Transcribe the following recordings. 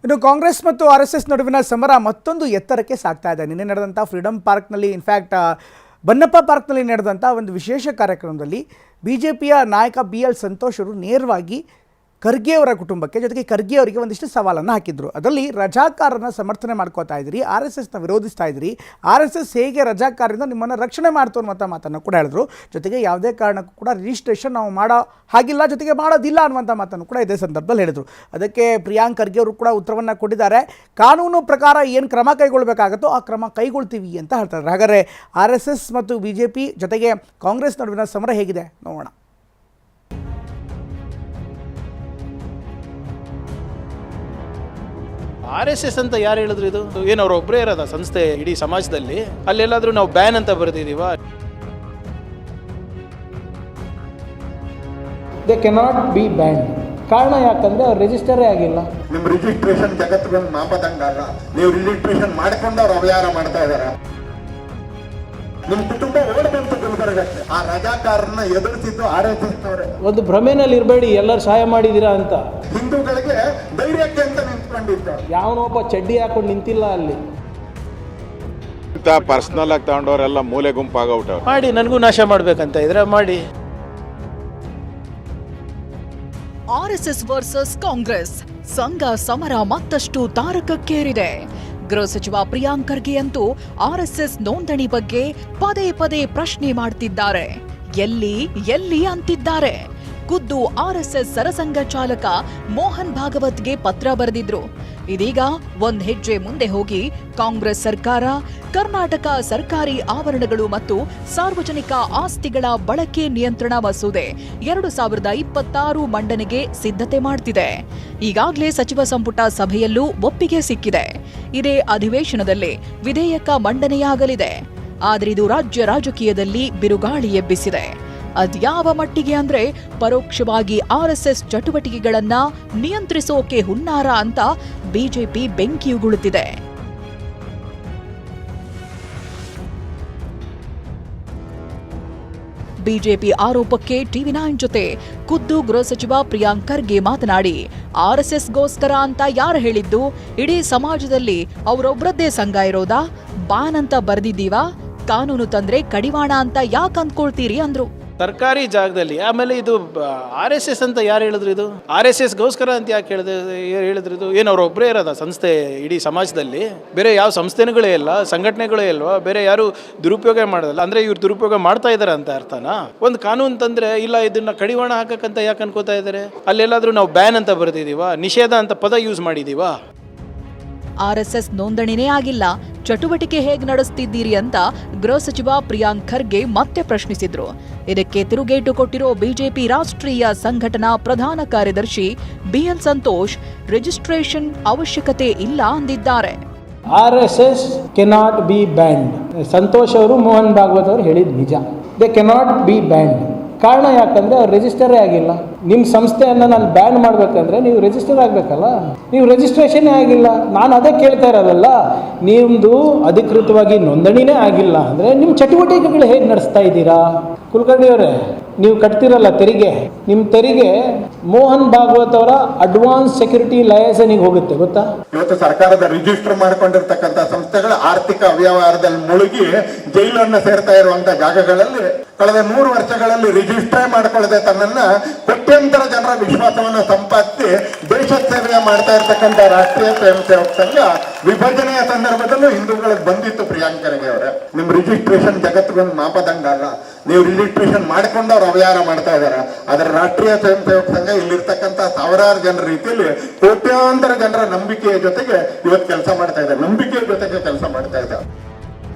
ಇನ್ನು ಕಾಂಗ್ರೆಸ್ ಮತ್ತು RSS ನಡುವಿನ ಸಮರ ಮತ್ತೊಂದು ಎತ್ತರಕ್ಕೆ ಸಾಗ್ತಾ ಇದೆ. ನಿನ್ನೆ ನಡೆದಂಥ ಫ್ರೀಡಂ ಪಾರ್ಕ್ನಲ್ಲಿ ಇನ್ಫ್ಯಾಕ್ಟ್ ಬನ್ನಪ್ಪ ಪಾರ್ಕ್ನಲ್ಲಿ ನಡೆದಂಥ ಒಂದು ವಿಶೇಷ ಕಾರ್ಯಕ್ರಮದಲ್ಲಿ BJPಯ ನಾಯಕ BL ಸಂತೋಷ್ ಅವರು ನೇರವಾಗಿ ಖರ್ಗೆ ಅವರ ಕುಟುಂಬಕ್ಕೆ ಜೊತೆಗೆ ಖರ್ಗೆ ಅವರಿಗೆ ಒಂದಿಷ್ಟು ಸವಾಲನ್ನು ಹಾಕಿದ್ರು. ಅದರಲ್ಲಿ ರಜಾಕಾರನ ಸಮರ್ಥನೆ ಮಾಡ್ಕೋತಾ ಇದ್ದೀರಿ, RSSನ ವಿರೋಧಿಸ್ತಾ ಇದ್ದೀರಿ, RSS ಹೇಗೆ ರಜಾಕಾರರಿಂದ ನಿಮ್ಮನ್ನು ರಕ್ಷಣೆ ಮಾಡ್ತು ಅನ್ನುವಂಥ ಮಾತನ್ನು ಕೂಡ ಹೇಳಿದ್ರು. ಜೊತೆಗೆ ಯಾವುದೇ ಕಾರಣಕ್ಕೂ ಕೂಡ ರಿಜಿಸ್ಟ್ರೇಷನ್ ನಾವು ಮಾಡೋ ಹಾಗಿಲ್ಲ, ಜೊತೆಗೆ ಮಾಡೋದಿಲ್ಲ ಅನ್ನುವಂಥ ಮಾತನ್ನು ಕೂಡ ಇದೇ ಸಂದರ್ಭದಲ್ಲಿ ಹೇಳಿದರು. ಅದಕ್ಕೆ ಪ್ರಿಯಾಂಕ್ ಖರ್ಗೆ ಅವರು ಕೂಡ ಉತ್ತರವನ್ನು ಕೊಟ್ಟಿದ್ದಾರೆ. ಕಾನೂನು ಪ್ರಕಾರ ಏನು ಕ್ರಮ ಕೈಗೊಳ್ಳಬೇಕಾಗುತ್ತೋ ಆ ಕ್ರಮ ಕೈಗೊಳ್ತೀವಿ ಅಂತ ಹೇಳ್ತಾರೆ. ಹಾಗಾದರೆ RSS ಮತ್ತು BJP ಜೊತೆಗೆ ಕಾಂಗ್ರೆಸ್ ನಡುವಿನ ಸಮರ ಹೇಗಿದೆ ನೋಡೋಣ. RSS ಅಂತ ಯಾರು ಹೇಳಿದ್ರು? ಇದು ಏನು ಅವ್ರು ಒಬ್ಬರೇ ಇರೋದ ಸಂಸ್ಥೆ ಇಡೀ ಸಮಾಜದಲ್ಲಿ? ಅಲ್ಲೆಲ್ಲಾದ್ರೂ ನಾವು ಬ್ಯಾನ್ ಅಂತ ಬರ್ತಿದೀವ? They cannot be ban. ಕಾರಣ ಯಾಕಂದ್ರೆ ಅವ್ರು ರಿಜಿಸ್ಟರೇ ಆಗಿಲ್ಲ. ನಿಮ್ಮ ರಿಜಿಸ್ಟ್ರೇಷನ್ ಜಗತ್ತಿಗೆ ಒಂದು ಮಾಪದಂಡ ಅಲ್ಲ. ನೀವು ರಿಜಿಸ್ಟ್ರೇಷನ್ ಮಾಡ್ಕೊಂಡು ಅವ್ರು ಅವ್ಯಾರ ಮಾಡ್ತಾ ಇದಾರೆ. ನಿಮ್ಮ ಕುಟುಂಬ ಓಡಬಂತು ಗುಲ್ಬರ್ಗಕ್ಕೆ. ಆ ರಜಾಕಾರನ್ನ ಎದುರಿಸಿದ್ದು RSS ಅವರೇ. ಒಂದು ಭ್ರಮೆನಲ್ಲಿ ಇರಬೇಡಿ ಎಲ್ಲರೂ ಸಹಾಯ ಮಾಡಿದೀರಾ ಅಂತ. ಹಿಂದೂಗಳಿಗೆ ಧೈರ್ಯಕ್ಕೆ ಅಂತ ನಿಂತ್ಕೊಂಡಿದ್ದ ಯಾವನೊಬ್ಬ ಚಡ್ಡಿ ಹಾಕೊಂಡು ನಿಂತಿಲ್ಲ ಅಲ್ಲಿ. ಪರ್ಸನಲ್ ಆಗಿ ತಗೊಂಡವರೆಲ್ಲ ಮೂಲೆ ಗುಂಪಾಗೌಟ ಮಾಡಿ ನನಗೂ ನಾಶ ಮಾಡ್ಬೇಕಂತ ಇದ್ರೆ ಮಾಡಿ. RSS ವರ್ಸಸ್ ಕಾಂಗ್ರೆಸ್ ಸಂಘ ಸಮರ ಮತ್ತಷ್ಟು ತಾರಕಕ್ಕೇರಿದೆ. ಗೃಹ ಸಚಿವ ಪ್ರಿಯಾಂಕ್ ಖರ್ಗೆ ಅಂತೂ RSS ನೋಂದಣಿ ಬಗ್ಗೆ ಪದೇ ಪದೇ ಪ್ರಶ್ನೆ ಮಾಡ್ತಿದ್ದಾರೆ. ಎಲ್ಲಿ ಅಂತಿದ್ದಾರೆ. ಖುದ್ದು RSS ಸರಸಂಘ ಚಾಲಕ ಮೋಹನ್ ಭಾಗವತ್ಗೆ ಪತ್ರ ಬರೆದಿದ್ರು. ಇದೀಗ ಒಂದ್ ಹೆಜ್ಜೆ ಮುಂದೆ ಹೋಗಿ ಕಾಂಗ್ರೆಸ್ ಸರ್ಕಾರ ಕರ್ನಾಟಕ ಸರ್ಕಾರಿ ಆವರಣಗಳು ಮತ್ತು ಸಾರ್ವಜನಿಕ ಆಸ್ತಿಗಳ ಬಳಕೆ ನಿಯಂತ್ರಣ ಮಸೂದೆ 2026 ಮಂಡನೆಗೆ ಸಿದ್ಧತೆ ಮಾಡ್ತಿದೆ. ಈಗಾಗಲೇ ಸಚಿವ ಸಂಪುಟ ಸಭೆಯಲ್ಲೂ ಒಪ್ಪಿಗೆ ಸಿಕ್ಕಿದೆ. ಇದೇ ಅಧಿವೇಶನದಲ್ಲಿ ವಿಧೇಯಕ ಮಂಡನೆಯಾಗಲಿದೆ. ಆದರೆ ಇದು ರಾಜ್ಯ ರಾಜಕೀಯದಲ್ಲಿ ಬಿರುಗಾಳಿ ಎಬ್ಬಿಸಿದೆ. ಅದ್ಯಾವ ಮಟ್ಟಿಗೆ ಅಂದ್ರೆ ಪರೋಕ್ಷವಾಗಿ RSS ಚಟುವಟಿಕೆಗಳನ್ನ ನಿಯಂತ್ರಿಸೋಕೆ ಹುನ್ನಾರ ಅಂತ BJP ಬೆಂಕಿಯುಗುಳುತ್ತಿದೆ. BJP ಆರೋಪಕ್ಕೆ TV9 ಜೊತೆ ಖುದ್ದು ಗೃಹ ಸಚಿವ ಪ್ರಿಯಾಂಕ್ ಖರ್ಗೆ ಮಾತನಾಡಿ, RSSಗೋಸ್ಕರ ಅಂತ ಯಾರು ಹೇಳಿದ್ದು? ಇಡೀ ಸಮಾಜದಲ್ಲಿ ಅವರೊಬ್ಬರದ್ದೇ ಸಂಘ ಇರೋದಾ? ಬಾನ್ ಅಂತ ಬರ್ದಿದ್ದೀವಾ? ಕಾನೂನು ತಂದ್ರೆ ಕಡಿವಾಣ ಅಂತ ಯಾಕೆ ಅಂದ್ಕೊಳ್ತೀರಿ ಅಂದ್ರು. ಸರ್ಕಾರಿ ಜಾಗದಲ್ಲಿ ಆಮೇಲೆ ಇದು RSS ಅಂತ ಯಾರು ಹೇಳಿದ್ರು? ಇದು RSSಗೋಸ್ಕರ ಅಂತ ಯಾಕೆ ಹೇಳಿದ್ರು? ಇದು ಏನು ಅವ್ರು ಒಬ್ಬರೇ ಇರೋದ ಸಂಸ್ಥೆ ಇಡೀ ಸಮಾಜದಲ್ಲಿ? ಬೇರೆ ಯಾವ ಸಂಸ್ಥೆಗಳೇ ಇಲ್ಲ, ಸಂಘಟನೆಗಳೇ ಇಲ್ವಾ? ಬೇರೆ ಯಾರು ದುರುಪಯೋಗ ಮಾಡೋದಲ್ಲ ಅಂದ್ರೆ ಇವ್ರು ದುರುಪಯೋಗ ಮಾಡ್ತಾ ಇದಾರೆ ಅಂತ ಅರ್ಥನಾ? ಒಂದು ಕಾನೂನು ತಂದ್ರೆ ಇಲ್ಲ ಇದನ್ನ ಕಡಿವಾಣ ಹಾಕಕ್ಕಂತ ಯಾಕೆ ಅನ್ಕೋತಾ ಇದಾರೆ? ಅಲ್ಲೆಲ್ಲಾದ್ರೂ ನಾವು ಬ್ಯಾನ್ ಅಂತ ಬರ್ತಿದೀವ, ನಿಷೇಧ ಅಂತ ಪದ ಯೂಸ್ ಮಾಡಿದೀವ? RSS ನೋಂದಣಿನೇ ಆಗಿಲ್ಲ, ಚಟುವಟಿಕೆ ಹೇಗೆ ನಡೆಸ್ತಿದ್ದೀರಿ ಅಂತ ಗೃಹ ಸಚಿವ ಪ್ರಿಯಾಂಕ್ ಖರ್ಗೆ ಮತ್ತೆ ಪ್ರಶ್ನಿಸಿದ್ರು. ಇದಕ್ಕೆ ತಿರುಗೇಟು ಕೊಟ್ಟಿರೋ BJP ರಾಷ್ಟ್ರೀಯ ಸಂಘಟನಾ ಪ್ರಧಾನ ಕಾರ್ಯದರ್ಶಿ BL ಸಂತೋಷ್ ರಿಜಿಸ್ಟ್ರೇಷನ್ ಅವಶ್ಯಕತೆ ಇಲ್ಲ ಅಂದಿದ್ದಾರೆ. RSS cannot be band. Santosh ಅವರು ಮೋಹನ್ ಭಾಗವತ್ ಅವರು ಹೇಳಿದ್ ನಿಜ. They cannot B band. ಕಾರಣ ಯಾಕಂದ್ರೆ ಅವ್ರು ರಿಜಿಸ್ಟರೇ ಆಗಿಲ್ಲ. ನಿಮ್ಮ ಸಂಸ್ಥೆಯನ್ನು ನಾನು ಬ್ಯಾನ್ ಮಾಡಬೇಕಂದ್ರೆ ನೀವು ರಿಜಿಸ್ಟರ್ ಆಗಬೇಕಲ್ಲ. ನೀವು ರಿಜಿಸ್ಟ್ರೇಷನ್ ಆಗಿಲ್ಲ. ನಾನು ಅದೇ ಕೇಳ್ತಾ ಇರೋದಲ್ಲ, ನಿಮ್ಮದು ಅಧಿಕೃತವಾಗಿ ನೋಂದಣಿನೇ ಆಗಿಲ್ಲ ಅಂದರೆ ನಿಮ್ಮ ಚಟುವಟಿಕೆಗಳು ಹೇಗೆ ನಡೆಸ್ತಾ ಇದ್ದೀರಾ? ಕುಲಕರ್ಣಿ ಅವರೇ, ನೀವು ಕಟ್ತಿರಲ್ಲ ತೆರಿಗೆ, ನಿಮ್ಮ ತೆರಿಗೆ ಮೋಹನ್ ಭಾಗವತ್ ಅವರ ಅಡ್ವಾನ್ಸ್ ಸೆಕ್ಯೂರಿಟಿ ಲಯಸನ್ಸಿಗೆ ಹೋಗುತ್ತೆ, ಗೊತ್ತಾ? ಇವತ್ತು ಸರ್ಕಾರದ ರಿಜಿಸ್ಟರ್ ಮಾಡ್ಕೊಂಡಿರ್ತಕ್ಕಂಥ ಸಂಸ್ಥೆಗಳು ಆರ್ಥಿಕ ಅವ್ಯವಹಾರದಲ್ಲಿ ಮುಳುಗಿ ಜೈಲನ್ನು ಸೇರ್ತಾ ಇರುವಂತ ಜಾಗಗಳಲ್ಲಿ ಕಳೆದ 100 ವರ್ಷಗಳಲ್ಲಿ ರಿಜಿಸ್ಟರ್ ಮಾಡ್ಕೊಳ್ಳದೆ ತನ್ನನ್ನ ಕೋಟ್ಯಂತರ ಜನರ ವಿಶ್ವಾಸವನ್ನು ಸಂಪಾದಿಸಿ ದೇಶ ಸೇವೆ ಮಾಡ್ತಾ ಇರ್ತಕ್ಕಂಥ ರಾಷ್ಟ್ರೀಯ ಸ್ವಯಂ ಸೇವಕ ಸಂಘ ವಿಭಜನೆಯ ಸಂದರ್ಭದಲ್ಲೂ ಹಿಂದೂಗಳಿಗೆ ಬಂದಿತ್ತು. ಪ್ರಿಯಾಂಕ್ ಖರ್ಗೆ ಅವರೇ, ನಿಮ್ ರಿಜಿಸ್ಟ್ರೇಷನ್ ಜಗತ್ತಿಗೆ ಒಂದು ಮಾಪದಂಡ ಅಲ್ಲ. ನೀವು ರಿಜಿಸ್ಟ್ರೇಷನ್ ಮಾಡ್ಕೊಂಡು ಅವ್ರು ಅವ್ಯಾರ ಮಾಡ್ತಾ ಇದಾರೆ. ಅದರ ರಾಷ್ಟ್ರೀಯ ಸ್ವಯಂ ಸೇವಕ ಸಂಘ ಇಲ್ಲಿರ್ತಕ್ಕಂಥ ಸಾವಿರಾರು ಜನರ ರೀತಿಯಲ್ಲಿ ಕೋಟ್ಯಾಂತರ ಜನರ ನಂಬಿಕೆಯ ಜೊತೆಗೆ ಇವತ್ತು ಕೆಲಸ ಮಾಡ್ತಾ ಇದ್ದಾರೆ, ನಂಬಿಕೆಯ ಜೊತೆಗೆ ಕೆಲಸ ಮಾಡ್ತಾ ಇದ್ದಾರೆ.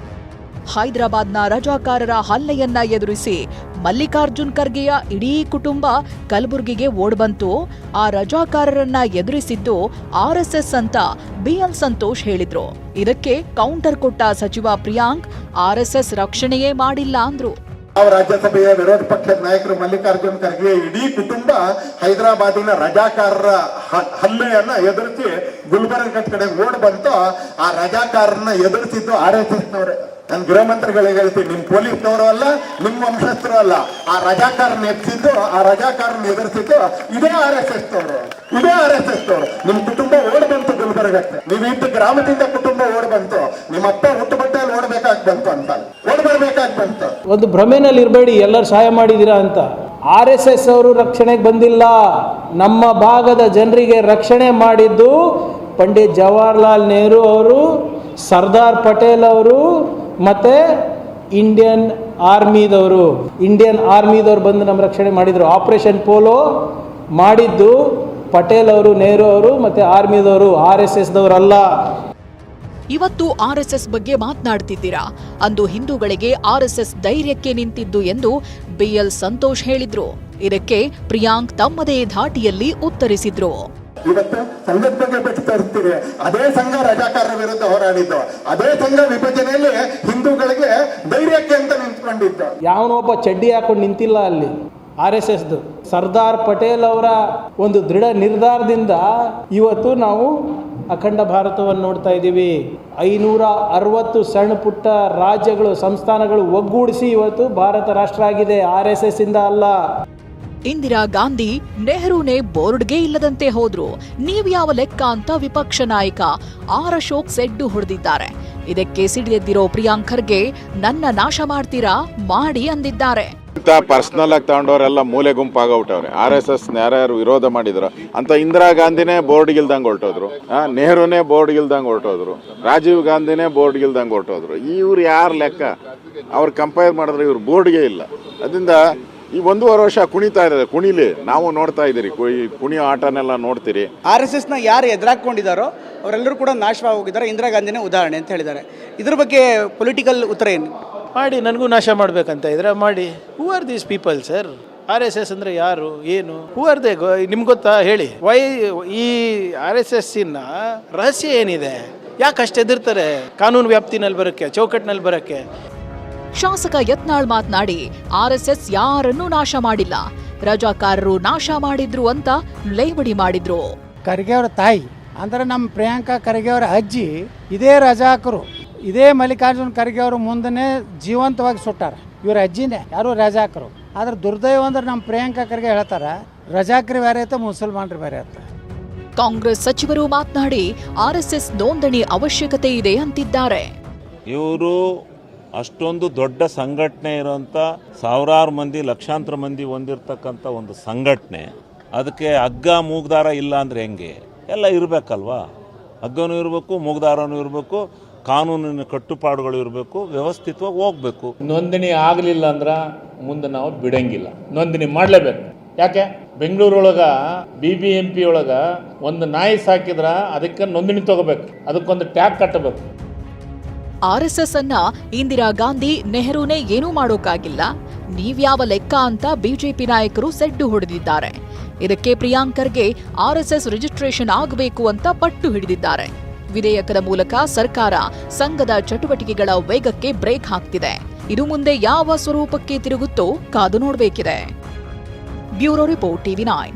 ಹೈದರಾಬಾದ್ನ ರಜಾಕಾರರ ಹಲ್ಲೆಯನ್ನ ಎದುರಿಸಿ ಮಲ್ಲಿಕಾರ್ಜುನ್ ಖರ್ಗೆಯ ಇಡೀ ಕುಟುಂಬ ಕಲಬುರಗಿಗೆ ಓಡ್ಬಂತು. ಆ ರಜಾಕಾರರನ್ನ ಎದುರಿಸಿದ್ದು RSS ಅಂತ BL ಸಂತೋಷ್ ಹೇಳಿದ್ರು. ಇದಕ್ಕೆ ಕೌಂಟರ್ ಕೊಟ್ಟ ಸಚಿವ ಪ್ರಿಯಾಂಕ್ RSS ರಕ್ಷಣೆಯೇ ಮಾಡಿಲ್ಲ ಅಂದ್ರು. ರಾಜ್ಯಸಭೆಯ ವಿರೋಧ ಪಕ್ಷದ ನಾಯಕರು ಮಲ್ಲಿಕಾರ್ಜುನ್ ಖರ್ಗೆ ಇಡೀ ಕುಟುಂಬ ಹೈದರಾಬಾದಿನ ರಜಾಕಾರರ ಹಲ್ಲೆಯನ್ನ ಎದುರಿಸಿ ಗುಲ್ಬರ್ಗ ಕಡೆ ಓಡ್ ಬಂತು. ಆ ರಜಾಕಾರರನ್ನ ಎದುರಿಸಿದ್ದು RSS ನವರೇ. ನಾನು ಗೃಹ ಮಂತ್ರಿಗಳಿಗೆ ಹೇಳ್ತೀನಿ, ನಿಮ್ ಪೊಲೀಸ್ನವರು ಅಲ್ಲ, ನಿಮ್ಮ ವಂಶಸ್ಥರು ಅಲ್ಲ. ಆ ರಜಾಕಾರನ ಎತ್ತಿದ್ದು, ಆ ರಜಾಕಾರನ ಎದುರಿಸಿದ್ದು ಇದೇ RSS ನವರು. ನಿಮ್ ಕುಟುಂಬ ಓಡ್ ಬಂತು ಗುಲ್ಬರ್ಗ ಇರುತ್ತೆ. ನೀವು ಇದ್ದು ಗ್ರಾಮದಿಂದ ಕುಟುಂಬ ಓಡ್ ಬಂತು, ನಿಮ್ಮ ಅಪ್ಪ ಹುಟ್ಟುಬಟ್ಟೆಯಲ್ಲಿ ಓಡಬೇಕಾಗಿ ಬಂತು ಅಂತ ಓಡ್ ಬರ್ಬೇಕಾಗಿ ಬಂತು. ಒಂದು ಭ್ರಮೆನಲ್ಲಿ ಇರಬೇಡಿ ಎಲ್ಲರೂ ಸಹಾಯ ಮಾಡಿದ್ದೀರಾ ಅಂತ. RSS ಅವರು ರಕ್ಷಣೆಗೆ ಬಂದಿಲ್ಲ. ನಮ್ಮ ಭಾಗದ ಜನರಿಗೆ ರಕ್ಷಣೆ ಮಾಡಿದ್ದು ಪಂಡಿತ್ ಜವಾಹರ್ಲಾಲ್ ನೆಹರು ಅವರು, ಸರ್ದಾರ್ ಪಟೇಲ್ ಅವರು ಮತ್ತು ಇಂಡಿಯನ್ ಆರ್ಮಿದವರು ಬಂದು ನಮ್ಮ ರಕ್ಷಣೆ ಮಾಡಿದರು. ಆಪರೇಷನ್ ಪೋಲೋ ಮಾಡಿದ್ದು ಪಟೇಲ್ ಅವರು, ನೆಹರು ಅವರು ಮತ್ತು ಆರ್ಮಿದವರು, RSSದವರಲ್ಲ. ಇವತ್ತು RSS ಬಗ್ಗೆ ಮಾತನಾಡ್ತಿದ್ದೀರಾ, ಅಂದು ಹಿಂದೂಗಳಿಗೆ RSS ಧೈರ್ಯಕ್ಕೆ ನಿಂತಿದ್ದು ಎಂದು BL ಸಂತೋಷ್ ಹೇಳಿದ್ರು. ಇದಕ್ಕೆ ಪ್ರಿಯಾಂಕ್ ತಮ್ಮದೇ ಧಾಟಿಯಲ್ಲಿ ಉತ್ತರಿಸಿದ್ರು. ಇವತ್ತು ಸಂಘದ ಬಗ್ಗೆ ಬಿಟ್ಟು ತೋರಿಸ್ತೀರಿ, ಅದೇ ಸಂಘ ರಜಾಕಾರರ ವಿರುದ್ಧ ಹೋರಾಡಿದ್ದು, ಅದೇ ಸಂಘ ವಿಭಜನೆಯಲ್ಲಿ ಹಿಂದೂಗಳಿಗೆ ಧೈರ್ಯಕ್ಕೆ ಅಂತ ನಿಂತ್ಕೊಂಡಿದ್ದು. ಯಾವನೊಬ್ಬ ಚಡ್ಡಿ ಹಾಕೊಂಡು ನಿಂತಿಲ್ಲ ಅಲ್ಲಿ. RSSದು ಸರ್ದಾರ್ ಪಟೇಲ್ ಅವರ ಒಂದು ದೃಢ ನಿರ್ಧಾರದಿಂದ ಇವತ್ತು ನಾವು ಅಖಂಡ ಭಾರತವನ್ನು ನೋಡ್ತಾ ಇದ್ದೀವಿ. 560 ಸಣ್ಣ ಪುಟ್ಟ ರಾಜ್ಯಗಳು, ಸಂಸ್ಥಾನಗಳು ಒಗ್ಗೂಡಿಸಿ ಇವತ್ತು ಭಾರತ ರಾಷ್ಟ್ರ ಆಗಿದೆ, RSS ಇಂದ ಅಲ್ಲ. ಇಂದಿರಾ ಗಾಂಧಿ ನೆಹರೂನೇ ಬೋರ್ಡ್ಗೆ ಇಲ್ಲದಂತೆ ಹೋದ್ರು, ನೀವ್ಯಾವ ಲೆಕ್ಕ ಅಂತ ವಿಪಕ್ಷ ನಾಯಕ ಅಶೋಕ್ ಸೆಡ್ಡು ಹೊಡೆದಿದ್ದಾರೆ. ಇದಕ್ಕೆ ಸಿಡಿದೆದ್ದಿರೋ ಪ್ರಿಯಾಂಕ್ ಖರ್ಗೆ ನನ್ನ ನಾಶ ಮಾಡ್ತೀರಾ, ಮಾಡಿ ಅಂದಿದ್ದಾರೆ. ಪರ್ಸನಲ್ ಆಗಿ ತಗೊಂಡವರೆಲ್ಲ ಮೂಲೆ ಗುಂಪಾಗೌಟವ್ರೆ. RSS ಯಾರ್ಯಾರು ವಿರೋಧ ಮಾಡಿದ್ರು ಅಂತ ಇಂದಿರಾ ಗಾಂಧಿನೇ ಬೋರ್ಡ್ಗಿಲ್ದಂಗೆ ಹೊರಟೋದ್ರು, ನೆಹರುನೇ ಬೋರ್ಡ್ಗಿಲ್ದಂಗೆ ಹೊರಟೋದ್ರು, ರಾಜೀವ್ ಗಾಂಧಿನೇ ಬೋರ್ಡ್ಗಿಲ್ದಂಗೆ ಹೊರಟೋದ್ರು. ಇವ್ರು ಯಾರು ಲೆಕ್ಕ ಅವ್ರು ಕಂಪೇರ್ ಮಾಡಿದ್ರೆ ಇವ್ರು ಬೋರ್ಡ್ಗೆ ಇಲ್ಲ. ಅದರಿಂದ ಈ 1.5 ವರ್ಷ ಕುಣಿತಾ ಇದ್ದಾರೆ, ಕುಣಿಲಿ, ನಾವು ನೋಡ್ತಾ ಇದ್ದೀರಿ, ಕುಣಿಯೋ ಆಟನೆಲ್ಲ ನೋಡ್ತೀರಿ. RSSನ ಯಾರು ಎದುರಾಕೊಂಡಿದ್ದಾರೋ ಅವರೆಲ್ಲರೂ ಕೂಡ ನಾಶವಾಗಿ ಹೋಗಿದ್ದಾರೆ. ಇಂದಿರಾ ಗಾಂಧಿನೇ ಉದಾಹರಣೆ ಅಂತ ಹೇಳಿದ್ದಾರೆ. ಇದ್ರ ಬಗ್ಗೆ ಪೊಲಿಟಿಕಲ್ ಉತ್ತರ ಏನು? ಮಾಡಿ, ನನಗೂ ನಾಶ ಮಾಡಬೇಕಂತ ಇದ್ರೆ ಮಾಡಿ. Who are these people sir? RSS ಅಂದರೆ ಯಾರು, ಏನು, ಹೂ ಆರ್ ದೇ? ನಿಮ್ಗೆ ಗೊತ್ತಾ ಹೇಳಿ. ಈ RSSನ ರಹಸ್ಯ ಏನಿದೆ? ಯಾಕೆ ಅಷ್ಟು ಎದುರ್ತಾರೆ ಕಾನೂನು ವ್ಯಾಪ್ತಿನಲ್ಲಿ ಬರೋಕ್ಕೆ, ಚೌಕಟ್ಟಿನಲ್ಲಿ ಬರೋಕ್ಕೆ? ಶಾಸಕ ಯತ್ನಾಳ್ ಮಾತನಾಡಿ RSS ಯಾರನ್ನೂ ನಾಶ ಮಾಡಿಲ್ಲ, ರಜಾಕಾರರು ನಾಶ ಮಾಡಿದ್ರು ಅಂತ ಲೇವಡಿ ಮಾಡಿದ್ರು. ಖರ್ಗೆ ಅವರ ತಾಯಿ ಅಂದ್ರೆ ನಮ್ಮ ಪ್ರಿಯಾಂಕಾ ಖರ್ಗೆ ಅವರ ಅಜ್ಜಿ ಇದೇ ರಜಾಕರು, ಇದೇ ಮಲ್ಲಿಕಾರ್ಜುನ್ ಖರ್ಗೆ ಅವರು ಮುಂದನೆ ಜೀವಂತವಾಗಿ ಸುಟ್ಟಾರ. ಇವ್ರ ಅಜ್ಜಿನೇ ಯಾರು ರಜಾಕರು. ಆದ್ರೆ ದುರ್ದೈವ ಅಂದ್ರೆ ನಮ್ಮ ಪ್ರಿಯಾಂಕಾ ಖರ್ಗೆ ಹೇಳ್ತಾರ, ರಜಾಕರು ಬೇರೆ ಐತೆ, ಮುಸಲ್ಮಾನರು ಬೇರೆ ಐತೆ. ಕಾಂಗ್ರೆಸ್ ಸಚಿವರು ಮಾತನಾಡಿ RSS ನೋಂದಣಿ ಅವಶ್ಯಕತೆ ಇದೆ ಅಂತಿದ್ದಾರೆ. ಇವರು ಅಷ್ಟೊಂದು ದೊಡ್ಡ ಸಂಘಟನೆ ಇರೋಂಥ ಸಾವಿರಾರು ಮಂದಿ, ಲಕ್ಷಾಂತರ ಮಂದಿ ಹೊಂದಿರತಕ್ಕಂಥ ಒಂದು ಸಂಘಟನೆ, ಅದಕ್ಕೆ ಹಗ್ಗ ಮೂಗ್ದಾರ ಇಲ್ಲ ಅಂದರೆ ಹೆಂಗೆ? ಎಲ್ಲ ಇರಬೇಕಲ್ವಾ? ಹಗ್ಗನೂ ಇರಬೇಕು, ಮೂಗ್ದಾರನೂ ಇರಬೇಕು, ಕಾನೂನಿನ ಕಟ್ಟುಪಾಡುಗಳು ಇರಬೇಕು, ವ್ಯವಸ್ಥಿತವಾಗಿ ಹೋಗಬೇಕು. ನೋಂದಣಿ ಆಗಲಿಲ್ಲ ಅಂದ್ರೆ ಮುಂದೆ ನಾವು ಬಿಡಂಗಿಲ್ಲ, ನೋಂದಣಿ ಮಾಡಲೇಬೇಕು. ಯಾಕೆ ಬೆಂಗಳೂರೊಳಗೆ BBMP ಒಳಗೆ ಒಂದು ನಾಯಿ ಸಾಕಿದ್ರೆ ಅದಕ್ಕೆ ನೋಂದಣಿ ತಗೋಬೇಕು, ಅದಕ್ಕೊಂದು ಟ್ಯಾಗ್ ಕಟ್ಟಬೇಕು. RSS ಅನ್ನ ಇಂದಿರಾ ಗಾಂಧಿ, ನೆಹರೂನೇ ಏನೂ ಮಾಡೋಕ್ಕಾಗಿಲ್ಲ, ನೀವ್ಯಾವ ಲೆಕ್ಕ ಅಂತ ಬಿಜೆಪಿ ನಾಯಕರು ಸೆಡ್ಡು ಹೊಡೆದಿದ್ದಾರೆ. ಇದಕ್ಕೆ ಪ್ರಿಯಾಂಕ್ ಖರ್ಗೆ RSS ರಿಜಿಸ್ಟ್ರೇಷನ್ ಆಗಬೇಕು ಅಂತ ಪಟ್ಟು ಹಿಡಿದಿದ್ದಾರೆ. ವಿಧೇಯಕದ ಮೂಲಕ ಸರ್ಕಾರ ಸಂಘದ ಚಟುವಟಿಕೆಗಳ ವೇಗಕ್ಕೆ ಬ್ರೇಕ್ ಹಾಕ್ತಿದೆ. ಇದು ಮುಂದೆ ಯಾವ ಸ್ವರೂಪಕ್ಕೆ ತಿರುಗುತ್ತೋ ಕಾದು ನೋಡಬೇಕಿದೆ. Bureau report TV9.